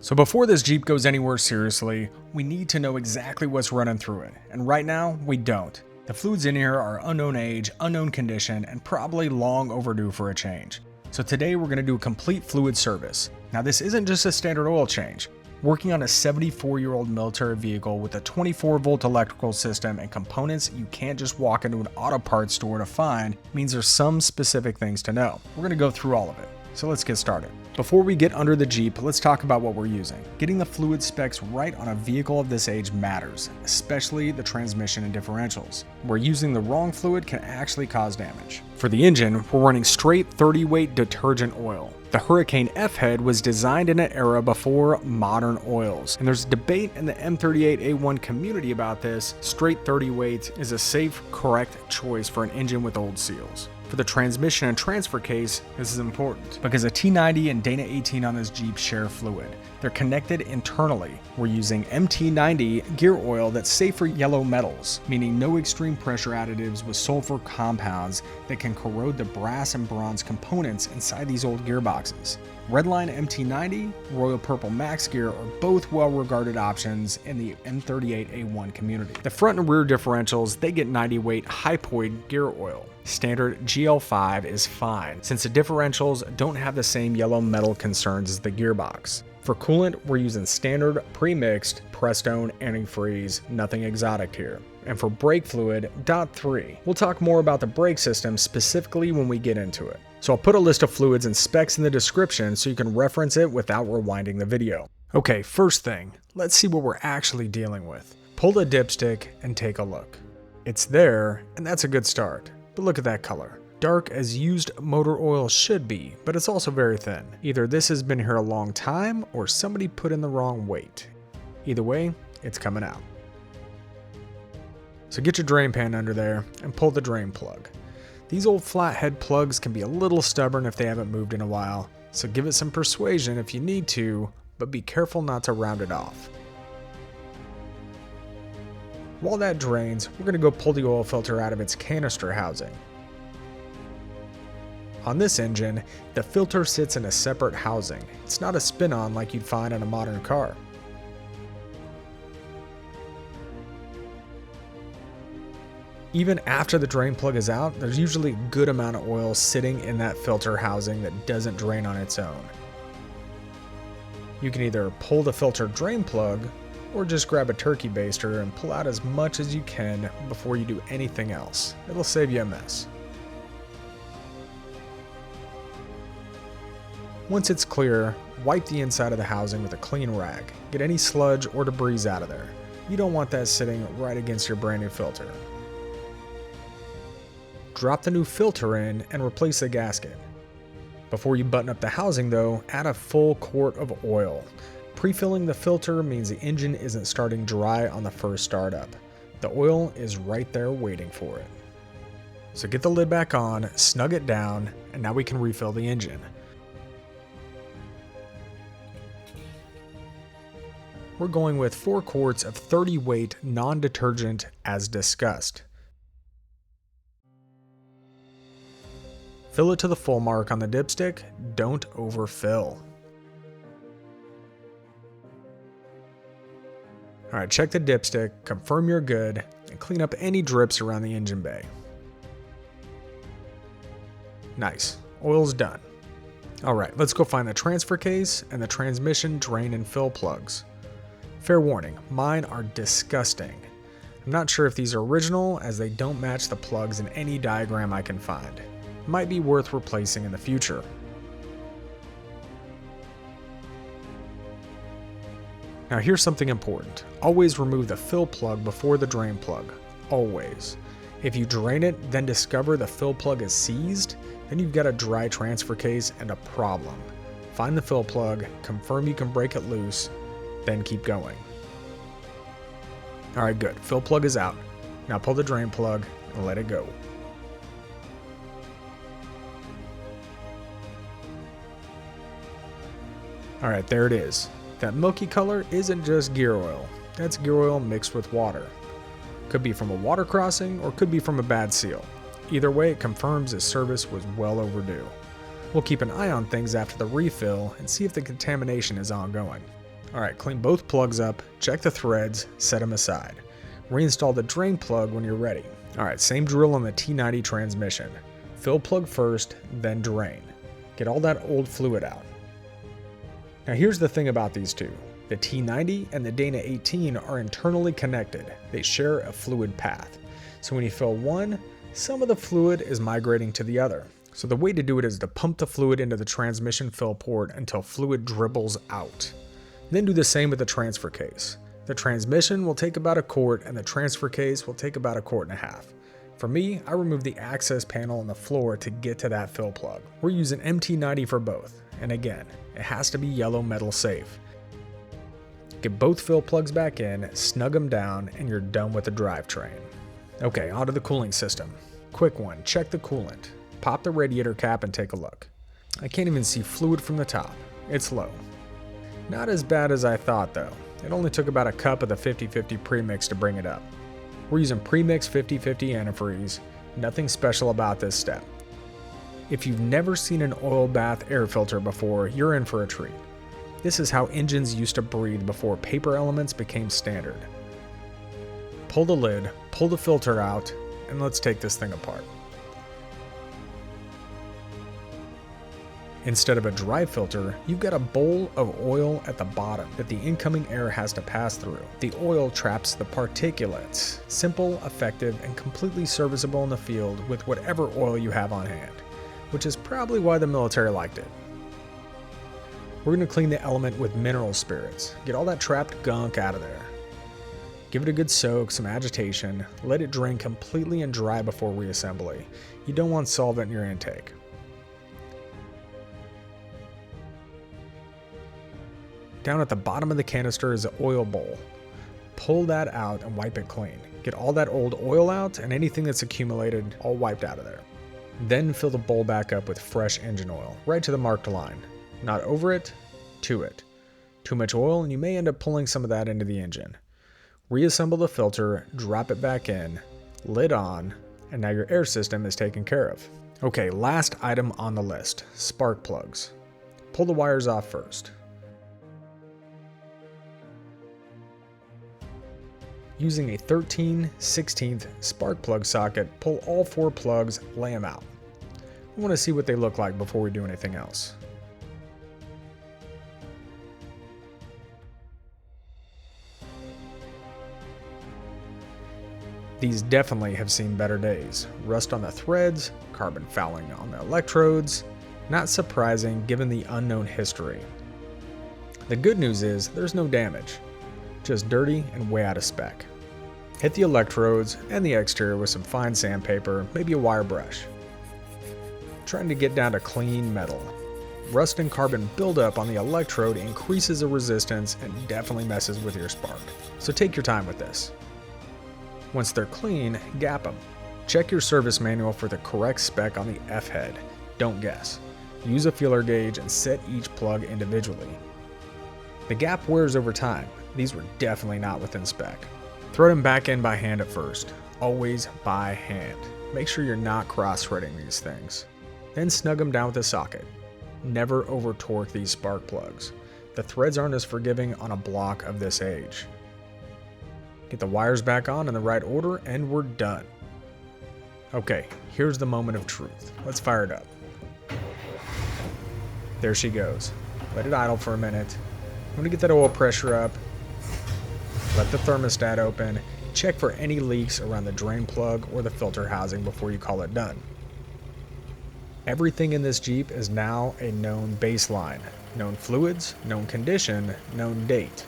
So before this Jeep goes anywhere seriously, we need to know exactly what's running through it, and right now, we don't. The fluids in here are unknown age, unknown condition, and probably long overdue for a change. So today we're going to do a complete fluid service. Now this isn't just a standard oil change. Working on a 74-year-old military vehicle with a 24-volt electrical system and components you can't just walk into an auto parts store to find means there's some specific things to know. We're going to go through all of it. So let's get started. Before we get under the Jeep, let's talk about what we're using. Getting the fluid specs right on a vehicle of this age matters, especially the transmission and differentials, where using the wrong fluid can actually cause damage. For the engine, we're running straight 30-weight detergent oil. The Hurricane F-head was designed in an era before modern oils, and there's debate in the M38A1 community about this. Straight 30 weight is a safe, correct choice for an engine with old seals. For the transmission and transfer case, this is important because a T90 and Dana 18 on this Jeep share fluid. They're connected internally. We're using MT90 gear oil that's safe for yellow metals, meaning no extreme pressure additives with sulfur compounds that can corrode the brass and bronze components inside these old gearboxes. Redline MT90, Royal Purple Max Gear are both well-regarded options in the M38A1 community. The front and rear differentials, they get 90-weight Hypoid gear oil. Standard GL5 is fine, since the differentials don't have the same yellow metal concerns as the gearbox. For coolant, we're using standard, pre-mixed, Prestone, antifreeze, nothing exotic here. And for brake fluid, DOT3. We'll talk more about the brake system specifically when we get into it. So I'll put a list of fluids and specs in the description so you can reference it without rewinding the video. Okay, first thing, let's see what we're actually dealing with. Pull the dipstick and take a look. It's there, and that's a good start. But look at that color. Dark as used motor oil should be, but it's also very thin. Either this has been here a long time or somebody put in the wrong weight. Either way, it's coming out. So get your drain pan under there and pull the drain plug. These old flathead plugs can be a little stubborn if they haven't moved in a while, so give it some persuasion if you need to, but be careful not to round it off. While that drains, we're going to go pull the oil filter out of its canister housing. On this engine, the filter sits in a separate housing. It's not a spin-on like you'd find in a modern car. Even after the drain plug is out, there's usually a good amount of oil sitting in that filter housing that doesn't drain on its own. You can either pull the filter drain plug, or just grab a turkey baster and pull out as much as you can before you do anything else. It'll save you a mess. Once it's clear, wipe the inside of the housing with a clean rag. Get any sludge or debris out of there. You don't want that sitting right against your brand new filter. Drop the new filter in and replace the gasket. Before you button up the housing though, add a full quart of oil. Pre-filling the filter means the engine isn't starting dry on the first startup. The oil is right there waiting for it. So get the lid back on, snug it down, and now we can refill the engine. We're going with 4 quarts of 30-weight non-detergent as discussed. Fill it to the full mark on the dipstick, don't overfill. Alright, check the dipstick, confirm you're good, and clean up any drips around the engine bay. Nice, oil's done. Alright, let's go find the transfer case and the transmission drain and fill plugs. Fair warning, mine are disgusting. I'm not sure if these are original as they don't match the plugs in any diagram I can find. Might be worth replacing in the future. Now here's something important. Always remove the fill plug before the drain plug. Always. If you drain it, then discover the fill plug is seized, then you've got a dry transfer case and a problem. Find the fill plug, confirm you can break it loose, then keep going. Alright, good. Fill plug is out. Now pull the drain plug and let it go. Alright, there it is. That milky color isn't just gear oil. That's gear oil mixed with water. Could be from a water crossing or could be from a bad seal. Either way, it confirms this service was well overdue. We'll keep an eye on things after the refill and see if the contamination is ongoing. Alright, clean both plugs up, check the threads, set them aside. Reinstall the drain plug when you're ready. Alright, same drill on the T90 transmission. Fill plug first, then drain. Get all that old fluid out. Now here's the thing about these two. The T90 and the Dana 18 are internally connected. They share a fluid path. So when you fill one, some of the fluid is migrating to the other. So the way to do it is to pump the fluid into the transmission fill port until fluid dribbles out. Then do the same with the transfer case. The transmission will take about a quart and the transfer case will take about a quart and a half. For me, I removed the access panel on the floor to get to that fill plug. We're using MT90 for both, and again, it has to be yellow metal safe. Get both fill plugs back in, snug them down, and you're done with the drivetrain. Okay, onto the cooling system. Quick one, check the coolant. Pop the radiator cap and take a look. I can't even see fluid from the top. It's low. Not as bad as I thought though. It only took about a cup of the 50/50 premix to bring it up. We're using premix 50/50 antifreeze. Nothing special about this step. If you've never seen an oil bath air filter before, you're in for a treat. This is how engines used to breathe before paper elements became standard. Pull the lid, pull the filter out, and let's take this thing apart. Instead of a dry filter, you've got a bowl of oil at the bottom that the incoming air has to pass through. The oil traps the particulates. Simple, effective, and completely serviceable in the field with whatever oil you have on hand, which is probably why the military liked it. We're going to clean the element with mineral spirits. Get all that trapped gunk out of there. Give it a good soak, some agitation, let it drain completely and dry before reassembly. You don't want solvent in your intake. Down at the bottom of the canister is an oil bowl. Pull that out and wipe it clean. Get all that old oil out and anything that's accumulated all wiped out of there. Then fill the bowl back up with fresh engine oil, right to the marked line. Not over it, to it. Too much oil and you may end up pulling some of that into the engine. Reassemble the filter, drop it back in, lid on, and now your air system is taken care of. Okay, last item on the list, spark plugs. Pull the wires off first. Using a 13/16 spark plug socket, pull all 4 plugs, lay them out. We want to see what they look like before we do anything else. These definitely have seen better days. Rust on the threads, carbon fouling on the electrodes. Not surprising given the unknown history. The good news is there's no damage, just dirty and way out of spec. Hit the electrodes and the exterior with some fine sandpaper, maybe a wire brush. Trying to get down to clean metal. Rust and carbon buildup on the electrode increases the resistance and definitely messes with your spark. So take your time with this. Once they're clean, gap them. Check your service manual for the correct spec on the F-head. Don't guess. Use a feeler gauge and set each plug individually. The gap wears over time. These were definitely not within spec. Throw them back in by hand at first. Always by hand. Make sure you're not cross-threading these things. Then snug them down with a socket. Never over-torque these spark plugs. The threads aren't as forgiving on a block of this age. Get the wires back on in the right order and we're done. Okay, here's the moment of truth. Let's fire it up. There she goes. Let it idle for a minute. I'm going to get that oil pressure up. Let the thermostat open. Check for any leaks around the drain plug or the filter housing before you call it done. Everything in this Jeep is now a known baseline. Known fluids, known condition, known date.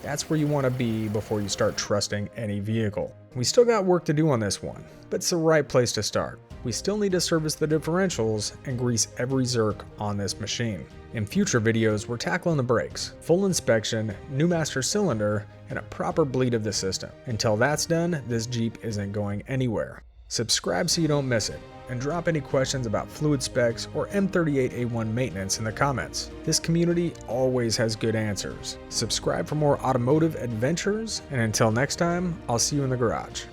That's where you want to be before you start trusting any vehicle. We still got work to do on this one, but it's the right place to start. We still need to service the differentials and grease every zerk on this machine. In future videos, we're tackling the brakes, full inspection, new master cylinder, and a proper bleed of the system. Until that's done, this Jeep isn't going anywhere. Subscribe so you don't miss it, and drop any questions about fluid specs or M38A1 maintenance in the comments. This community always has good answers. Subscribe for more automotive adventures, and until next time, I'll see you in the garage.